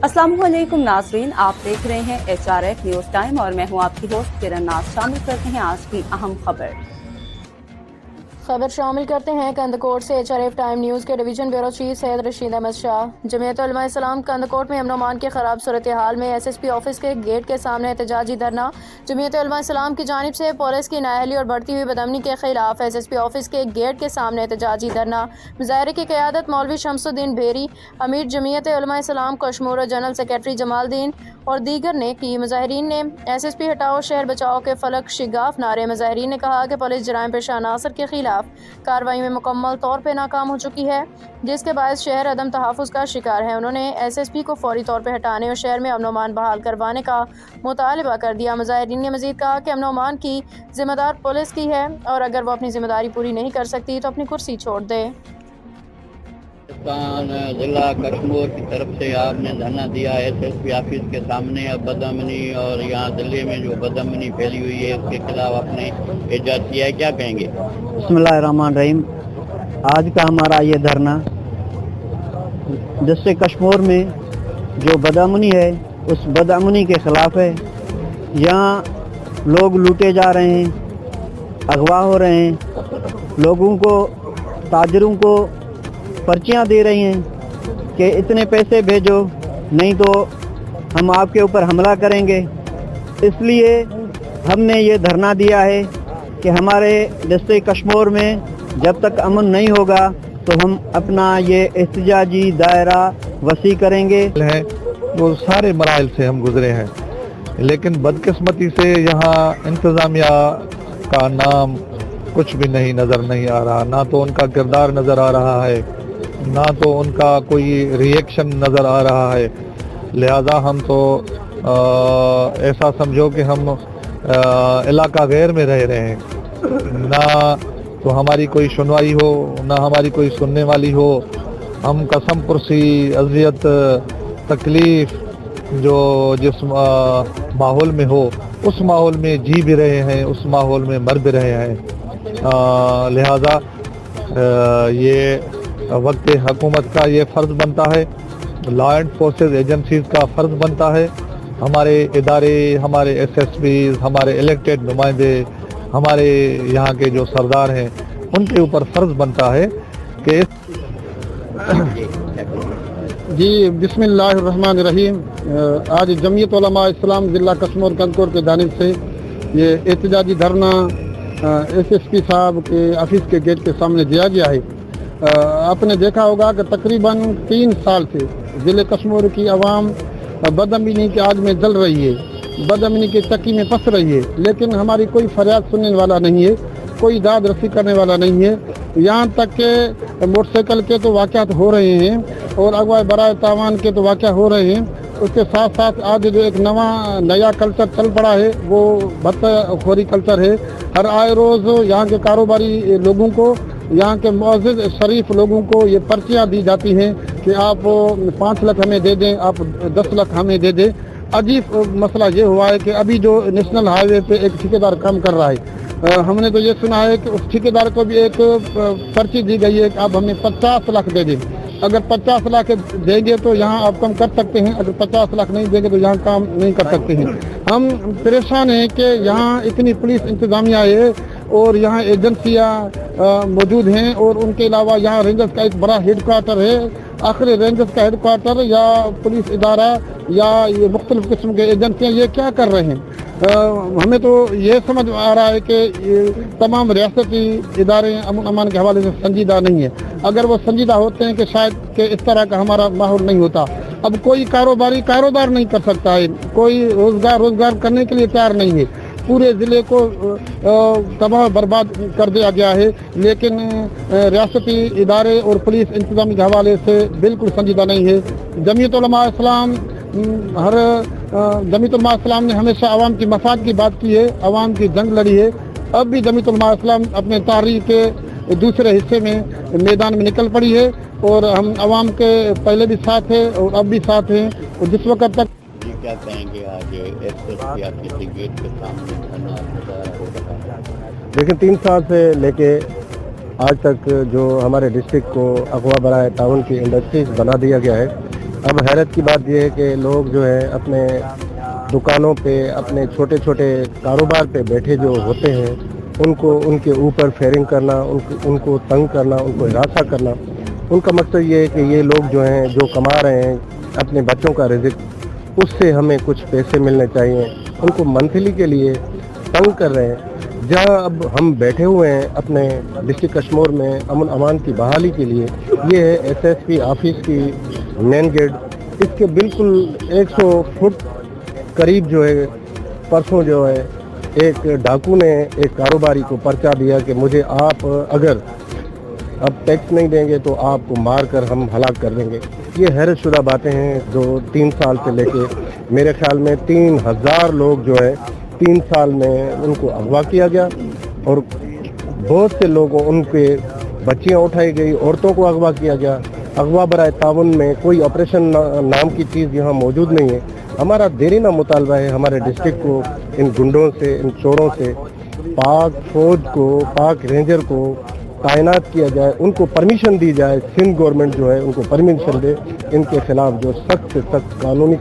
अस्सलाम वालेकुम नाज़रीन, आप देख रहे हैं HRF न्यूज़ टाइम और मैं हूं आपकी होस्ट किरण नाज। शामिल करते हैं आज की अहम खबर शामिल करते हैं कंदकोट से। HRF टाइम न्यूज़ के division bureau chief Syed Rashid Ahmed Shah. Jamiat Ulema Islam Kandhkot में अमन-ओ-अमान की ख़राब सूरत हाल में SSP ऑफिस के गेट के सामने एहतजाजी धरना। जमीयत उलमा इस्लाम की जानिब से पुलिस की नाअहली और बढ़ती हुई बदअमनी के खिलाफ SSP ऑफिस के गेट के सामने एहतजाजी धरना। मुजाहरे की क़यादत मौलवी शमसुद्दीन भेरी, अमीर जमीयत उलमा इस्लाम कश्मीर, जनरल सेक्रेटरी जमालदीन और दीगर ने की। मुजाहिरीन ने SSP हटाओ शहर बचाओ के फलक शिगाफ नारे। मुजाहिरीन ने कहा कि पुलिस जराइम पेशा अनासर के खिलाफ कार्रवाई में मुकम्मल तौर पर नाकाम हो चुकी है, जिसके बायस शहर अदम तहफ़्फ़ुज़ का शिकार है। उन्होंने SSP को फौरी तौर पर हटाने और शहर में अमन-ओ-अमान बहाल करवाने का मुतालबा कर दिया। मुजाहिरीन ने मज़ीद कहा कि अमन-ओ-अमान की जिम्मेदार पुलिस की है और अगर वो अपनी जिम्मेदारी पूरी नहीं कर सकती तो अपनी कुर्सी छोड़ दे। जिला कश्मीर की तरफ से आपने धरना दिया SSP ऑफिस के सामने। अब बदअमनी और यहाँ दिल्ली में जो बदअमनी फैली हुई है उसके खिलाफ आपने एहतजाज किया है, क्या कहेंगे? बिस्मिल्लाहिर्रहमानिर्रहीम। आज का हमारा ये धरना जिससे कश्मीर में जो बदअमनी है उस बदअमनी के ख़िलाफ़ है। यहाँ लोग लूटे जा रहे हैं, अगवा हो रहे हैं, लोगों को ताजरों को पर्चियाँ दे रही हैं कि इतने पैसे भेजो नहीं तो हम आपके ऊपर हमला करेंगे। इसलिए हमने ये धरना दिया है कि हमारे डिस्ट्रिक्ट कश्मीर में जब तक अमन नहीं होगा तो हम अपना ये एहतजाजी दायरा वसी करेंगे। वो सारे मराइल से हम गुजरे हैं, लेकिन बदकिस्मती से यहाँ इंतज़ामिया का नाम कुछ भी नज़र नहीं आ रहा। ना तो उनका किरदार नज़र आ रहा है, ना तो उनका कोई रिएक्शन नज़र आ रहा है। लिहाजा हम तो ऐसा समझो कि हम इलाका गैर में रह रहे हैं। ना तो हमारी कोई सुनवाई हो, ना हमारी कोई सुनने वाली हो। हम कसम पुरसी, अजियत, तकलीफ़ जो जिस माहौल में हो उस माहौल में जी भी रहे हैं, उस माहौल में मर भी रहे हैं। लिहाजा ये वक्त हुकूमत का ये फ़र्ज़ बनता है, लॉ एंड फोर्सेस एजेंसीज़ का फ़र्ज़ बनता है, हमारे इदारे, हमारे SSP, हमारे इलेक्टेड नुमाइंदे, हमारे यहाँ के जो सरदार हैं उनके ऊपर फ़र्ज़ बनता है कि जी बिस्मिल्लाहिर्रहमानिर्रहीम। आज जमीयत उलमा इस्लाम ज़िला कश्मीर कंदकोट की जानिब से ये एहतजाजी धरना SSP साहब के ऑफिस के गेट के सामने दिया गया है। आपने देखा होगा कि तकरीबन 3 साल से ज़िले कश्मीर की आवाम बदअमनी की आग में जल रही है, बदअमनी की चक्की में फंस रही है, लेकिन हमारी कोई फरियाद सुनने वाला नहीं है, कोई दाद रसी करने वाला नहीं है। यहाँ तक के मोटरसाइकिल के तो वाक़यात हो रहे हैं और अगवा बराए तावान के तो वाक़या हो रहे हैं। उसके साथ साथ आज जो एक नया कल्चर चल पड़ा है वो भत्ताखोरी कल्चर है। हर आए रोज़ यहाँ के कारोबारी लोगों को, यहाँ के मुअज़्ज़िज़ शरीफ लोगों को ये पर्चियाँ दी जाती हैं कि आप 5 लाख हमें दे दें, आप 10 लाख हमें दे दें। अजीब मसला ये हुआ है कि अभी जो नेशनल हाईवे पे एक ठेकेदार काम कर रहा है, हमने तो ये सुना है कि उस ठेकेदार को भी एक पर्ची दी गई है कि आप हमें 50 लाख दे दें। अगर 50 लाख देंगे तो यहाँ आप काम कर सकते हैं, अगर 50 लाख नहीं देंगे तो यहाँ काम नहीं कर सकते हैं। हम परेशान हैं कि यहाँ इतनी पुलिस इंतज़ामिया है और यहाँ एजेंसियाँ मौजूद हैं और उनके अलावा यहाँ रेंजर्स का एक बड़ा हेड क्वार्टर है। आखिर रेंजर्स का हेड क्वार्टर या पुलिस इदारा या ये मुख्तलिफ़ किस्म के एजेंसियाँ ये क्या कर रहे हैं? हमें तो ये समझ आ रहा है कि तमाम रियासती इदारे अमन के हवाले से संजीदा नहीं है। अगर वो संजीदा होते हैं कि शायद कि इस तरह का हमारा माहौल नहीं होता। अब कोई कारोबार नहीं कर सकता है, कोई रोज़गार करने के लिए तैयार नहीं है। पूरे ज़िले को तबाह बर्बाद कर दिया गया है, लेकिन रियासती इदारे और पुलिस इंतज़ामी के हवाले से बिल्कुल संजीदा नहीं है। जमीयत उलमा इस्लाम जमीयत उलमा इस्लाम ने हमेशा आवाम की मफाद की बात की है, आवाम की जंग लड़ी है। अब भी जमीयत उलमा इस्लाम अपने तारीख के दूसरे हिस्से में मैदान में निकल पड़ी है और हम आवाम के पहले भी साथ हैं और अब भी साथ हैं। और जिस वक्त तक क्या कहेंगे आज SSP ऑफिस के गेट के सामने धरना हो रहा है? देखिए 3 साल से लेके आज तक जो हमारे डिस्ट्रिक्ट को अगवा बराए ताउन की इंडस्ट्रीज बना दिया गया है। अब हैरत की बात यह है कि लोग जो है अपने दुकानों पे अपने छोटे छोटे कारोबार पे बैठे जो होते हैं उनको उनके ऊपर फेयरिंग करना, उनको तंग करना, उनको हिरासा करना। उनका मकसद ये है कि ये लोग जो हैं जो कमा रहे हैं अपने बच्चों का रिज़्क, उससे हमें कुछ पैसे मिलने चाहिए, उनको मंथली के लिए तंग कर रहे हैं। जहां अब हम बैठे हुए हैं अपने डिस्ट्रिक्ट कश्मीर में अमन अमान की बहाली के लिए, ये है एसएसपी ऑफिस की मेन गेट। इसके बिल्कुल 100 फुट करीब जो है परसों जो है एक डाकू ने एक कारोबारी को पर्चा दिया कि मुझे आप अगर अब टैक्स नहीं देंगे तो आपको मार कर हम हलाक कर देंगे। ये हैरत शुदा बातें हैं जो 3 साल से लेके मेरे ख्याल में 3000 लोग जो है 3 साल में उनको अगवा किया गया और बहुत से लोगों उनके बच्चियां उठाई गई, औरतों को अगवा किया गया। अगवा बराए ताउन में कोई ऑपरेशन नाम की चीज़ यहाँ मौजूद नहीं है। हमारा देरीना मुतालबा है हमारे डिस्ट्रिक्ट को इन गुंडों से, इन चोरों से पाक फौज को, पाक रेंजर को तैनात किया जाए, उनको परमिशन दी जाए। सिंध गवर्नमेंट जो है उनको परमिशन दे, इनके खिलाफ जो सख्त से सख्त कानूनी